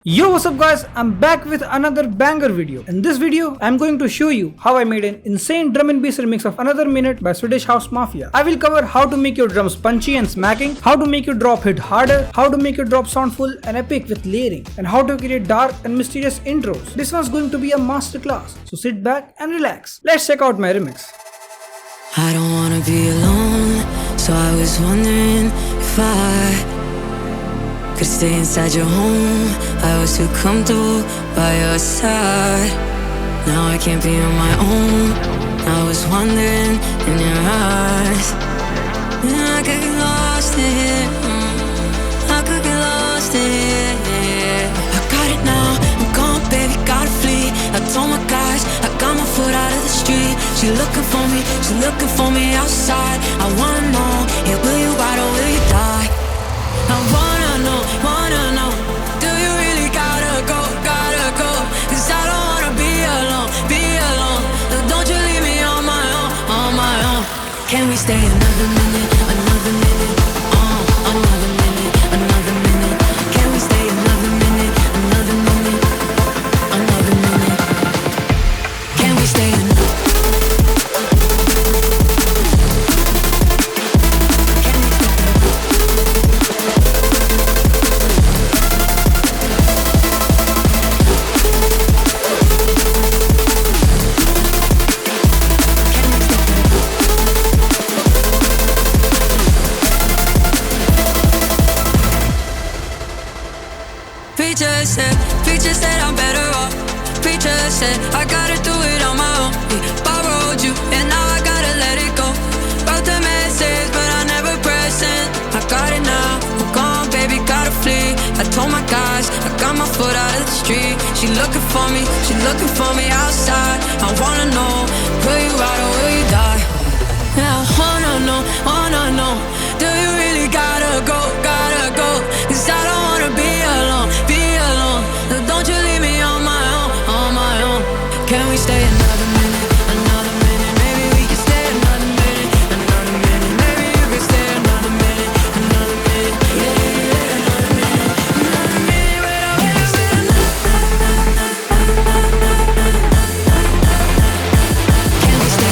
Yo, what's up guys, I'm back with another banger video. In this video, I'm going to show you how I made an insane drum and bass remix of Another Minute by Swedish House Mafia. I will cover how to make your drums punchy and smacking, how to make your drop hit harder, how to make your drop sound full and epic with layering, and how to create dark and mysterious intros. This one's going to be a masterclass, so sit back and relax. Let's check out my remix. I don't wanna be alone, so I was wondering if I could stay inside your home. I was too comfortable by your side. Now I can't be on my own. I was wandering in your eyes. And I could get lost in here. I could get lost in here. I got it now, I'm gone, baby, gotta flee. I told my guys, I got my foot out of the street. She looking for me outside. I wanna know, yeah, will you ride or will you die? I wanna know, do you really gotta go? Cause I don't wanna be alone. Don't you leave me on my own. Can we stay another minute? Another minute. Can we stay another minute? Another minute. Can we stay Preacher said I'm better off. Preacher said I gotta do it on my own. Borrowed you and now I gotta let it go. Wrote the message but I never pressed send. I got it now, I'm gone, baby, gotta flee. I told my guys, I got my foot out of the street. She looking for me outside. I wanna know, will you ride or will you die? Yeah, I wanna know, do you really gotta go? Cause I don't wanna be alone. Don't you leave me on my own. Can we stay another minute? Maybe we can stay another minute. Maybe you can stay another minute. Yeah, another minute. Wait, I wanna stay Can we stay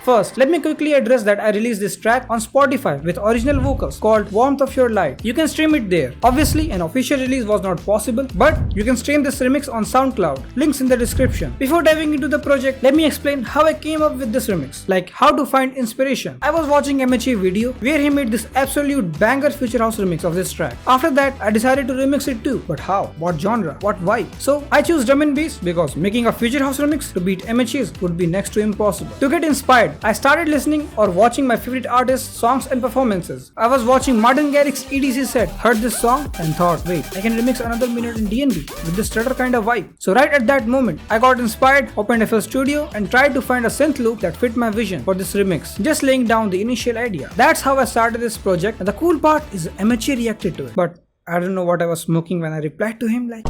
First, let me quickly address that I released this track on Spotify with original vocals called Warmth of Your Light. You can stream it there. Obviously, an official release was not possible, but you can stream this remix on SoundCloud. Links in the description. Before diving into the project, let me explain how I came up with this remix, like how to find inspiration. I was watching MHA video where he made this absolute banger future house remix of this track. After that, I decided to remix it too. But how? What genre? What vibe? So I choose drum and bass because making a future house remix to beat MHA's would be next to impossible. To get inspired, I started listening or watching my favorite artists' songs and performances. I was watching Martin Garrix's EDC set, heard this song and thought, wait, I can remix Another Minute in DnB with this stutter kind of vibe. So right at that moment, I got inspired, opened FL Studio and tried to find a synth loop that fit my vision for this remix, just laying down the initial idea. That's how I started this project, and the cool part is MHA reacted to it. But I don't know what I was smoking when I replied to him like,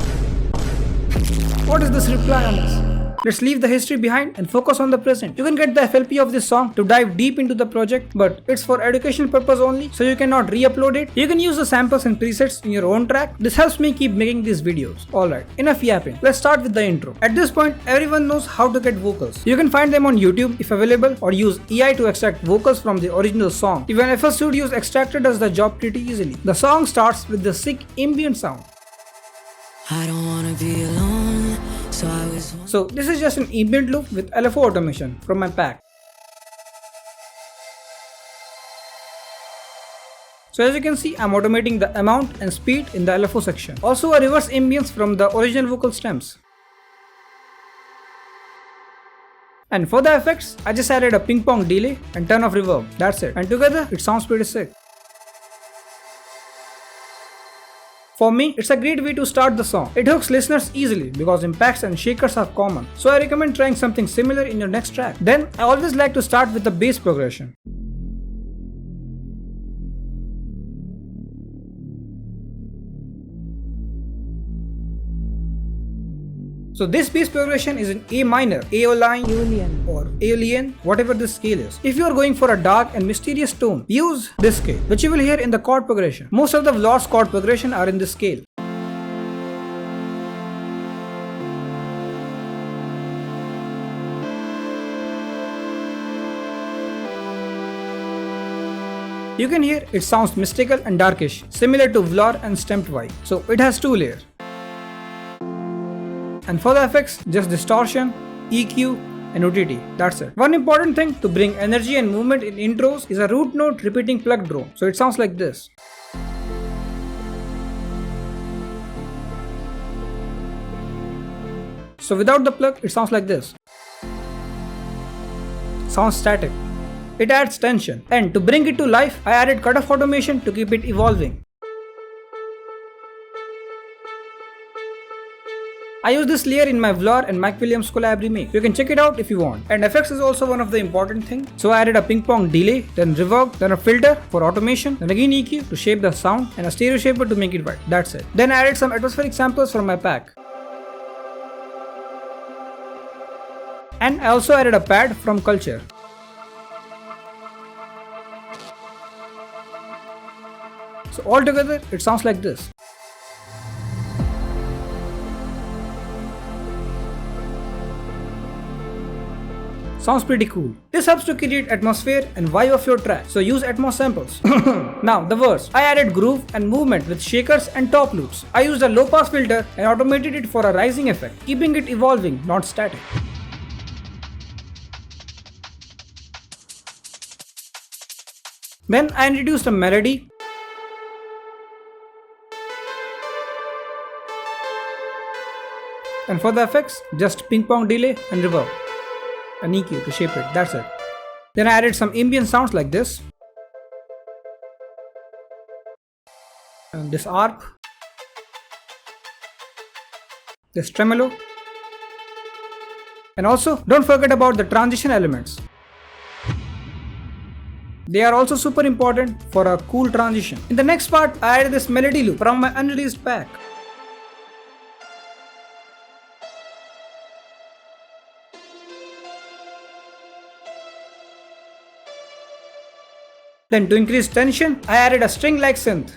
what is this reply on this? Let's leave the history behind and focus on the present. You can get the FLP of this song to dive deep into the project, but it's for educational purpose only, so you cannot re-upload it. You can use the samples and presets in your own track. This helps me keep making these videos. Alright, enough yapping. Let's start with the intro. At this point, everyone knows how to get vocals. You can find them on YouTube if available, or use AI to extract vocals from the original song. Even FL Studio's extractor does the job pretty easily. The song starts with the sick ambient sound. I don't wanna be alone, so this is just an ambient loop with LFO automation from my pack. So as you can see, I'm automating the amount and speed in the LFO section. Also a reverse ambience from the original vocal stems. And for the effects, I just added a ping pong delay and turn off reverb. That's it. And together, it sounds pretty sick. For me, it's a great way to start the song. It hooks listeners easily because impacts and shakers are common. So I recommend trying something similar in your next track. Then, I always like to start with the bass progression. So this bass progression is in A minor, Aeolian, or Aeolian, whatever this scale is. If you are going for a dark and mysterious tone, use this scale, which you will hear in the chord progression. Most of the Vlor's chord progression are in this scale. You can hear it sounds mystical and darkish, similar to Vlor and Stemmed vibe. So it has two layers. And for the effects, just distortion, EQ, and OTT. That's it. One important thing to bring energy and movement in intros is a root note repeating plucked drone. So it sounds like this. So without the pluck, it sounds like this. Sounds static. It adds tension. And to bring it to life, I added cutoff automation to keep it evolving. I use this layer in my Vlor and Mike Williams collab remake. You can check it out if you want. And effects is also one of the important things. So I added a ping pong delay, then reverb, then a filter for automation, then again EQ to shape the sound, and a stereo shaper to make it white. That's it. Then I added some atmospheric samples from my pack. And I also added a pad from Culture. So altogether, it sounds like this. Sounds pretty cool. This helps to create atmosphere and vibe of your track, so use Atmos samples. Now the verse. I added groove and movement with shakers and top loops. I used a low pass filter and automated it for a rising effect, keeping it evolving, not static. Then I introduced a melody. And for the effects, just ping pong delay and reverb. An EQ to shape it, that's it. Then I added some ambient sounds like this. And this arp. This tremolo. And also, don't forget about the transition elements. They are also super important for a cool transition. In the next part, I added this melody loop from my unreleased pack. Then to increase tension, I added a string-like synth.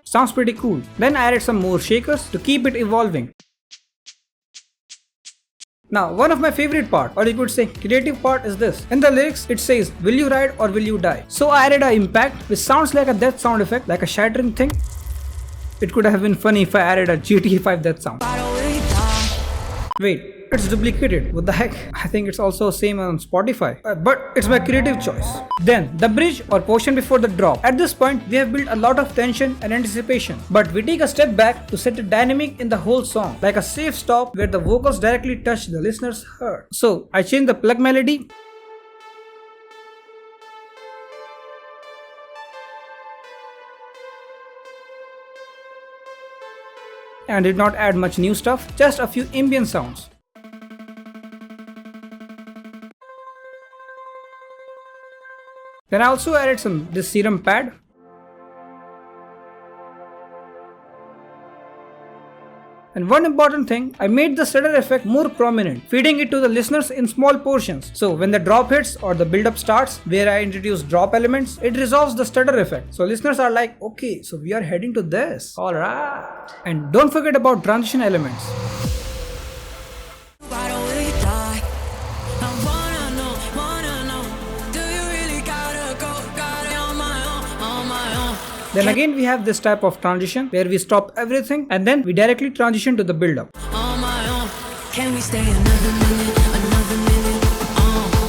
Sounds pretty cool. Then I added some more shakers to keep it evolving. Now, one of my favorite part, or you could say creative part, is this. In the lyrics, it says, "Will you ride or will you die?" So I added an impact which sounds like a death sound effect, like a shattering thing. It could have been funny if I added a GTA 5 death sound. Wait, it's duplicated. What the heck? I think it's also same on Spotify. But it's my creative choice. Then, the bridge or portion before the drop. At this point, we have built a lot of tension and anticipation. But we take a step back to set a dynamic in the whole song. Like a safe stop where the vocals directly touch the listener's heart. So, I changed the plug melody. And did not add much new stuff, just a few ambient sounds. Then I also added this serum pad. And one important thing, I made the stutter effect more prominent, feeding it to the listeners in small portions. So when the drop hits or the build-up starts, where I introduce drop elements, it resolves the stutter effect. So listeners are like, okay, so we are heading to this. Alright. And don't forget about transition elements. Then again we have this type of transition where we stop everything and then we directly transition to the build-up. Can we stay another minute, another minute,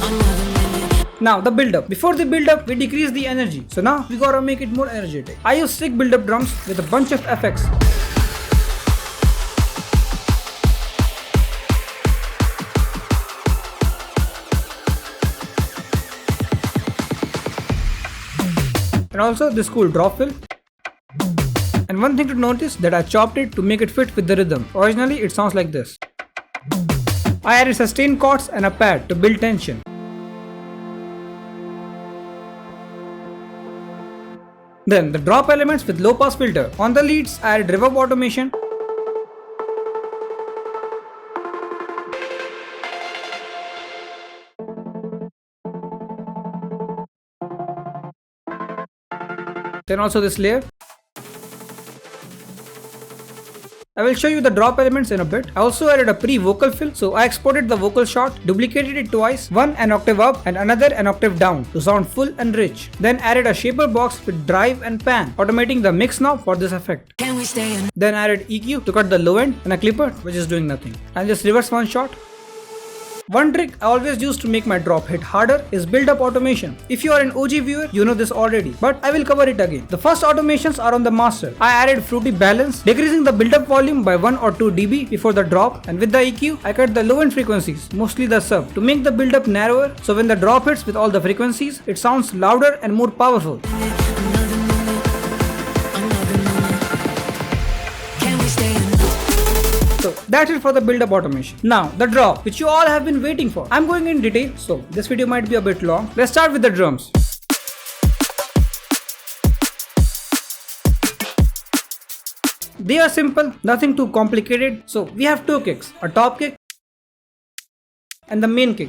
another minute? Now the build up. Before the build up, we decrease the energy. So now we gotta make it more energetic. I use sick build up drums with a bunch of effects. And also this cool drop fill. And one thing to notice that I chopped it to make it fit with the rhythm. Originally it sounds like this. I added sustain chords and a pad to build tension. Then the drop elements with low pass filter. On the leads I added reverb automation. Then also this layer. I will show you the drop elements in a bit. I also added a pre-vocal fill, so I exported the vocal shot, duplicated it twice, one an octave up and another an octave down to sound full and rich. Then added a shaper box with drive and pan, automating the mix knob for this effect. Then added EQ to cut the low end and a clipper which is doing nothing. And just reverse one shot. One trick I always use to make my drop hit harder is build up automation. If you are an OG viewer, you know this already, but I will cover it again. The first automations are on the master. I added fruity balance, decreasing the build up volume by 1 or 2 dB before the drop, and with the EQ, I cut the low end frequencies, mostly the sub, to make the build up narrower, so when the drop hits with all the frequencies, it sounds louder and more powerful. So that's it for the build up automation. Now the drop, which you all have been waiting for. I'm going in detail, so this video might be a bit long. Let's start with the drums. They are simple, nothing too complicated. So we have two kicks, a top kick and the main kick.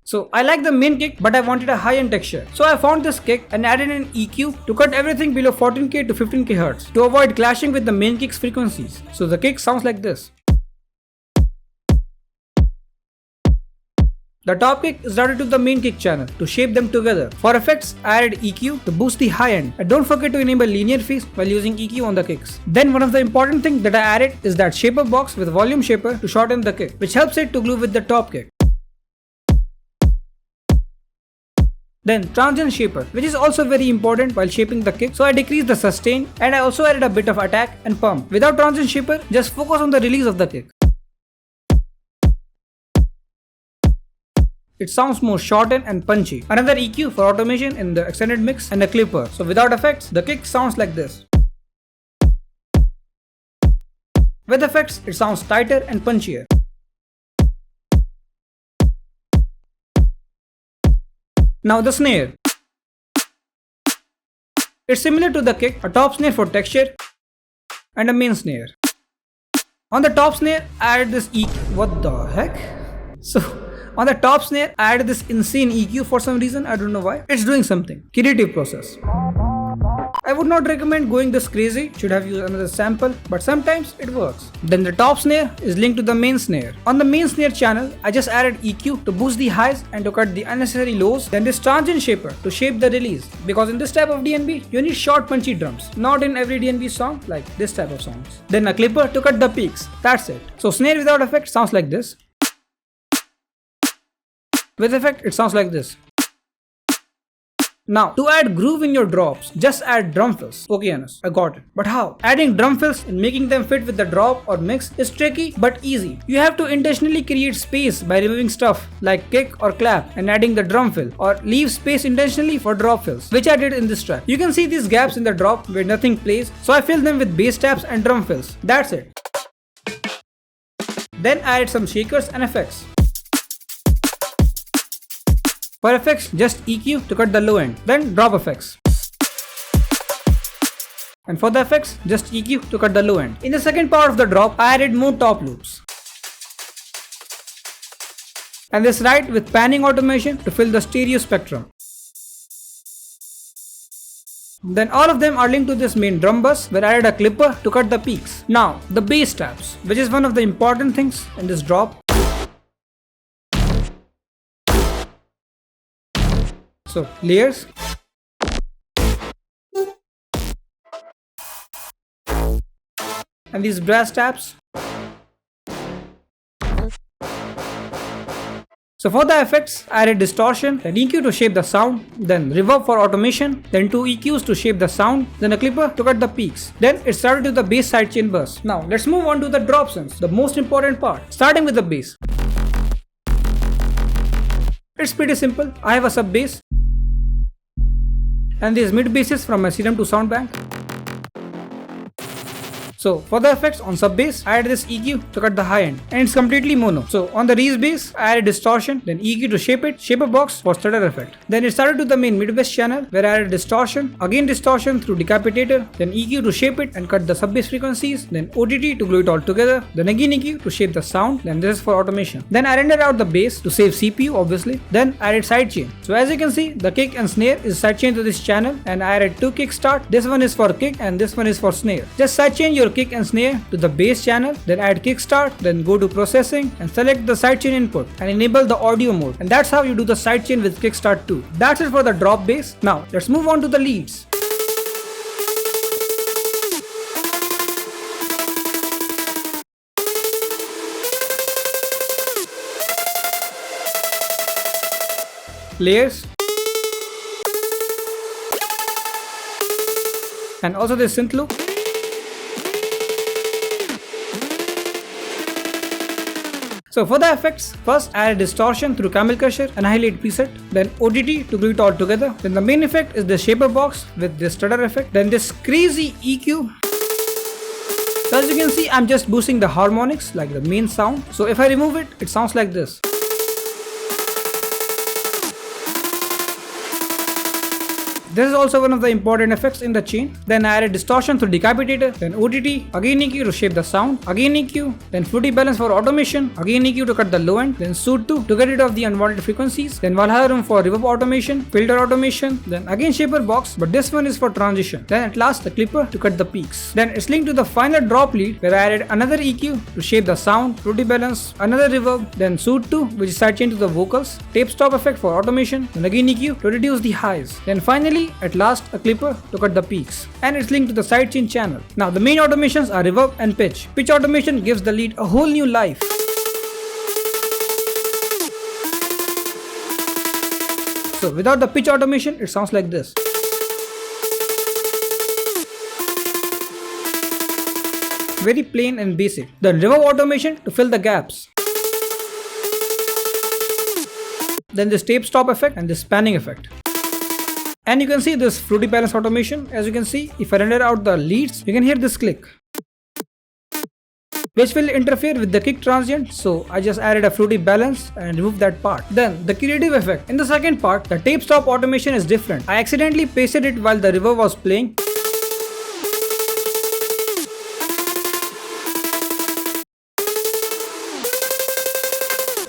So I like the main kick, but I wanted a high-end texture. So I found this kick and added an EQ to cut everything below 14K to 15K Hz to avoid clashing with the main kick's frequencies. So the kick sounds like this. The top kick is routed to the main kick channel to shape them together. For effects, I added EQ to boost the high end, and don't forget to enable linear phase while using EQ on the kicks. Then one of the important things that I added is that shaper box with volume shaper to shorten the kick, which helps it to glue with the top kick. Then transient shaper, which is also very important while shaping the kick, so I decreased the sustain and I also added a bit of attack and pump. Without transient shaper, just focus on the release of the kick. It sounds more shortened and punchy. Another EQ for automation in the extended mix and a clipper. So without effects, the kick sounds like this. With effects, it sounds tighter and punchier. Now the snare. It's similar to the kick, a top snare for texture and a main snare. On the top snare, I added this EQ. What the heck? So on the top snare, I added this insane EQ for some reason, I don't know why. It's doing something. Creative process. I would not recommend going this crazy, should have used another sample, but sometimes it works. Then the top snare is linked to the main snare. On the main snare channel, I just added EQ to boost the highs and to cut the unnecessary lows, then this transient shaper to shape the release. Because in this type of DnB, you need short punchy drums, not in every DnB song like this type of songs. Then a clipper to cut the peaks, that's it. So snare without effect sounds like this. With effect, it sounds like this. Now, to add groove in your drops, just add drum fills. Okay, Anas, I got it. But how? Adding drum fills and making them fit with the drop or mix is tricky but easy. You have to intentionally create space by removing stuff like kick or clap and adding the drum fill, or leave space intentionally for drop fills, which I did in this track. You can see these gaps in the drop where nothing plays, so I filled them with bass taps and drum fills. That's it. Then I added some shakers and effects. For effects, just EQ to cut the low end, then drop effects. And for the effects, just EQ to cut the low end. In the second part of the drop, I added more top loops. And this right with panning automation to fill the stereo spectrum. Then all of them are linked to this main drum bus where I added a clipper to cut the peaks. Now, the bass taps, which is one of the important things in this drop. So, layers. And these brass taps. So for the effects, I added distortion, then EQ to shape the sound, then reverb for automation, then 2 EQs to shape the sound, then a clipper to cut the peaks. Then it started with the bass sidechain burst. Now let's move on to the drop synths, the most important part, starting with the bass. It's pretty simple. I have a sub bass and these mid basses from my Serum 2 sound bank. So for the effects on sub bass, I added this EQ to cut the high end and it's completely mono. So on the Reese bass, I added distortion, then EQ to shape it, shape a box for stutter effect. Then it started with the main mid bass channel where I added distortion, again distortion through decapitator, then EQ to shape it and cut the sub bass frequencies, then OTT to glue it all together, then again EQ to shape the sound, then this is for automation. Then I rendered out the bass to save CPU obviously, then I added sidechain. So as you can see, the kick and snare is sidechain to this channel and I added 2 kick start, this one is for kick and this one is for snare. Just sidechain your kick and snare to the bass channel, then add kickstart, then go to processing and select the sidechain input and enable the audio mode, and that's how you do the sidechain with kickstart too. That's it for the drop bass. Now let's move on to the leads. Layers and also this synth loop. So for the effects, first I add distortion through Camel Crusher and highlight preset, then OTT to glue it all together, then the main effect is the shaper box with this stutter effect, then this crazy EQ. So as you can see, I'm just boosting the harmonics like the main sound. So if I remove it, it sounds like this. This is also one of the important effects in the chain. Then I added distortion through decapitator, then OTT, again EQ to shape the sound, again EQ, then fruity balance for automation, again EQ to cut the low end, then Soothe 2 to get rid of the unwanted frequencies, then Valhalla room for reverb automation, filter automation, then again shaper box, but this one is for transition. Then at last the clipper to cut the peaks. Then it's linked to the final drop lead where I added another EQ to shape the sound, fruity balance, another reverb, then Soothe 2 which is sidechain to the vocals, tape stop effect for automation, then again EQ to reduce the highs. Then finally at last a clipper to cut the peaks, and it's linked to the sidechain channel. Now the main automations are reverb and pitch. Pitch automation gives the lead a whole new life. So without the pitch automation, it sounds like this. Very plain and basic. Then reverb automation to fill the gaps. Then this tape stop effect and this panning effect. And you can see this fruity balance automation. As you can see, if I render out the leads, you can hear this click, which will interfere with the kick transient. So I just added a fruity balance and removed that part. Then the creative effect. In the second part, the tape stop automation is different. I accidentally pasted it while the reverb was playing.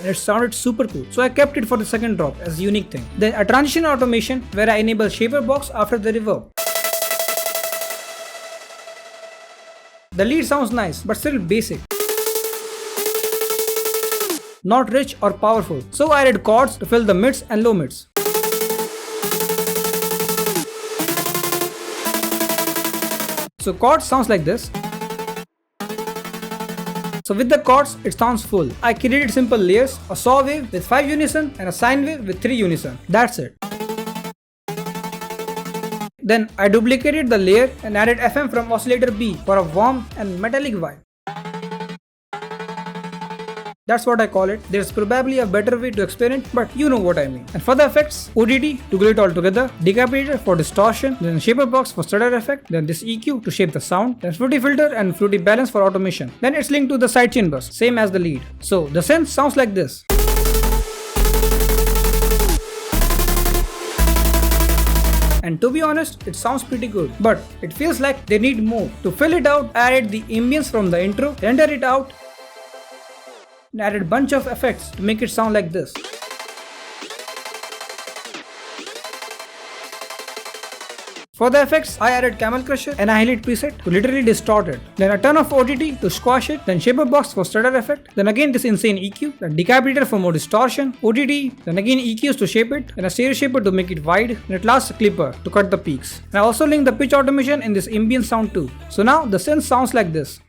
And it sounded super cool, so I kept it for the second drop as a unique thing. Then a transition automation where I enable shaper box after the reverb. The lead sounds nice but still basic, not rich or powerful, so I added chords to fill the mids and low mids. So chords sounds like this. So with the chords, it sounds full. I created simple layers, a saw wave with 5 unison and a sine wave with 3 unison. That's it. Then I duplicated the layer and added FM from oscillator B for a warm and metallic vibe. That's what I call it. There's probably a better way to explain it, but you know what I mean. And for the effects, OTT to glue it all together, decapitator for distortion, then shaper box for stutter effect, then this EQ to shape the sound, then fruity filter and fruity balance for automation. Then it's linked to the sidechain bus, same as the lead. So the synth sounds like this. And to be honest, it sounds pretty good, but it feels like they need more. To fill it out, I added the ambience from the intro, render it out, and added bunch of effects to make it sound like this. For the effects, I added Camel Crusher and a highlight preset to literally distort it. Then a ton of OTT to squash it, then shaper box for stutter effect, then again this insane EQ, then decapitator for more distortion, OTT, then again EQs to shape it, and a stereo shaper to make it wide, and at last a clipper to cut the peaks. And I also linked the pitch automation in this ambient sound too. So now the synth sounds like this.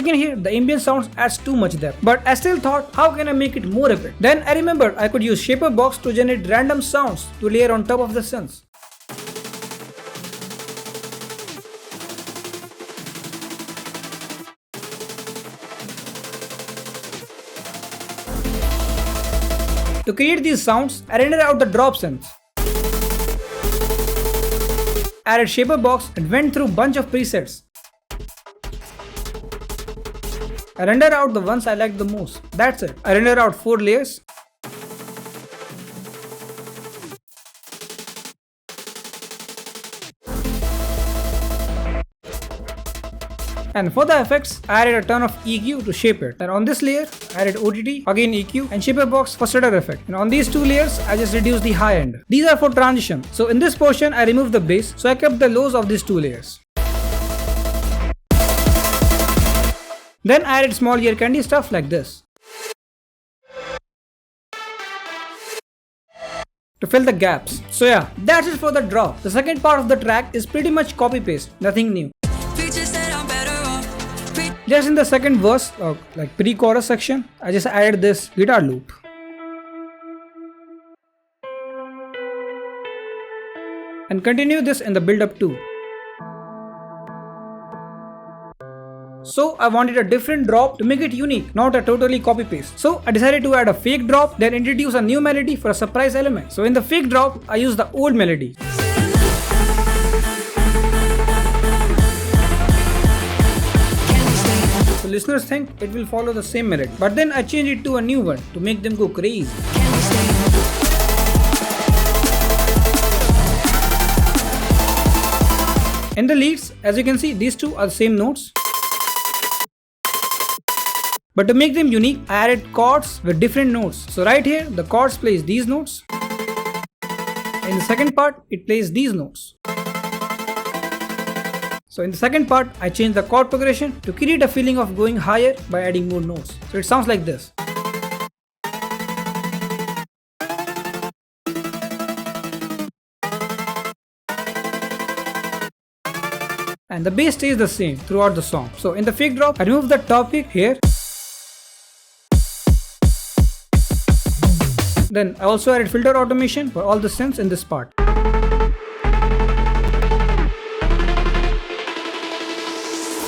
can hear the ambient sounds adds too much depth. But I still thought, how can I make it more epic? Then I remembered I could use Shaper Box to generate random sounds to layer on top of the synths. To create these sounds, I rendered out the drop synths. Added Shaper Box and went through bunch of presets. I rendered out the ones I liked the most. That's it. I rendered out 4 layers. And for the effects, I added a ton of EQ to shape it. And on this layer, I added OTT, again EQ, and Shaper Box for stutter effect. And on these 2 layers, I just reduced the high end. These are for transition. So in this portion, I removed the bass, so I kept the lows of these 2 layers. Then I added small ear candy stuff like this to fill the gaps. So yeah, that's it for the drop. The second part of the track is pretty much copy paste, nothing new. Just in the second verse, like pre-chorus section, I just added this guitar loop. And continue this in the build-up too. So I wanted a different drop to make it unique, not a totally copy-paste. So I decided to add a fake drop, then introduce a new melody for a surprise element. So in the fake drop, I used the old melody. Listeners think it will follow the same melody, but then I changed it to a new one to make them go crazy. In the leads, as you can see, these 2 are the same notes. But to make them unique, I added chords with different notes. So right here, the chords plays these notes. In the second part, it plays these notes. So in the second part, I changed the chord progression to create a feeling of going higher by adding more notes. So it sounds like this. And the bass stays the same throughout the song. So in the fake drop, I removed the top kick here. Then I also added filter automation for all the synths in this part.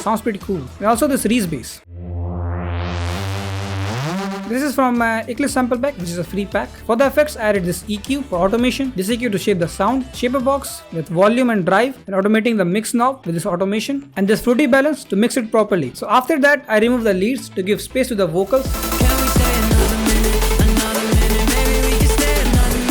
Sounds pretty cool. And also this Reese bass. This is from my Eclipse sample pack, which is a free pack. For the effects, I added this EQ for automation, this EQ to shape the sound, Shaper Box with volume and drive, and automating the mix knob with this automation, and this fruity balance to mix it properly. So after that, I removed the leads to give space to the vocals.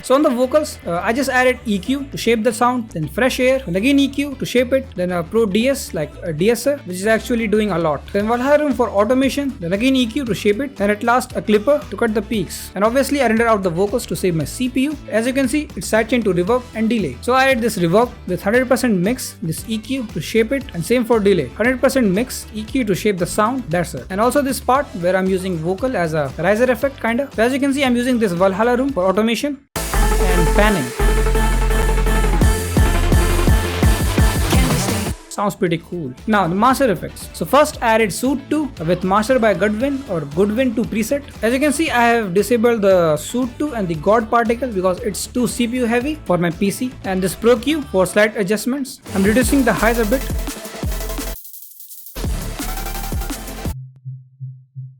So on the vocals, I just added EQ to shape the sound, then fresh air, and again EQ to shape it, then a Pro DS like a DSR, which is actually doing a lot. Then Valharum for automation, then again EQ to shape it, and at last a clipper to cut the peaks. And obviously I rendered out the vocals to save my CPU. As you can see, it's sidechained to reverb and delay. So I added this reverb with 100% mix, this EQ to shape it, and same for delay. 100% mix, EQ to shape the sound, that's it. And also this part where I'm using vocal as a riser effect kinda. So as you can see, I'm using this Valhalla room for automation and panning. Sounds pretty cool. Now the master effects. So first I added Suit 2 with Master by Goodwin or Goodwin 2 preset. As you can see, I have disabled the Suit 2 and the God particle because it's too CPU heavy for my PC, and this Pro Q for slight adjustments. I'm reducing the highs a bit.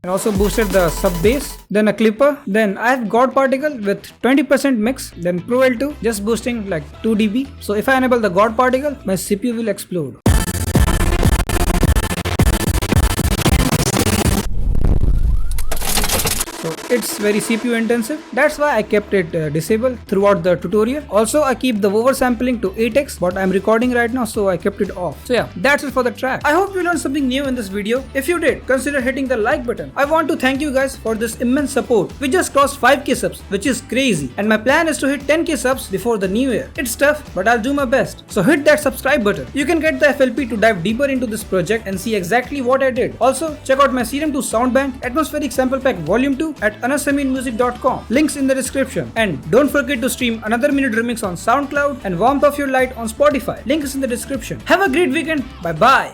And also boosted the sub bass, then a clipper, then I have God particle with 20% mix, then Pro L2 just boosting like 2 dB. So if I enable the God particle, my CPU will explode. So it's very CPU intensive. That's why I kept it disabled throughout the tutorial. Also, I keep the oversampling to 8x, but I'm recording right now, so I kept it off. So yeah, that's it for the track. I hope you learned something new in this video. If you did, consider hitting the like button. I want to thank you guys for this immense support. We just crossed 5k subs, which is crazy. And my plan is to hit 10k subs before the new year. It's tough, but I'll do my best. So hit that subscribe button. You can get the FLP to dive deeper into this project and see exactly what I did. Also, check out my Serum 2 Sound Bank Atmospheric Sample Pack Volume 2 at anasaminmusic.com. Links in the description. And don't forget to stream Another Minute Remix on SoundCloud and Warmth of Your Light on Spotify. Link is in the description. Have a great weekend. Bye bye.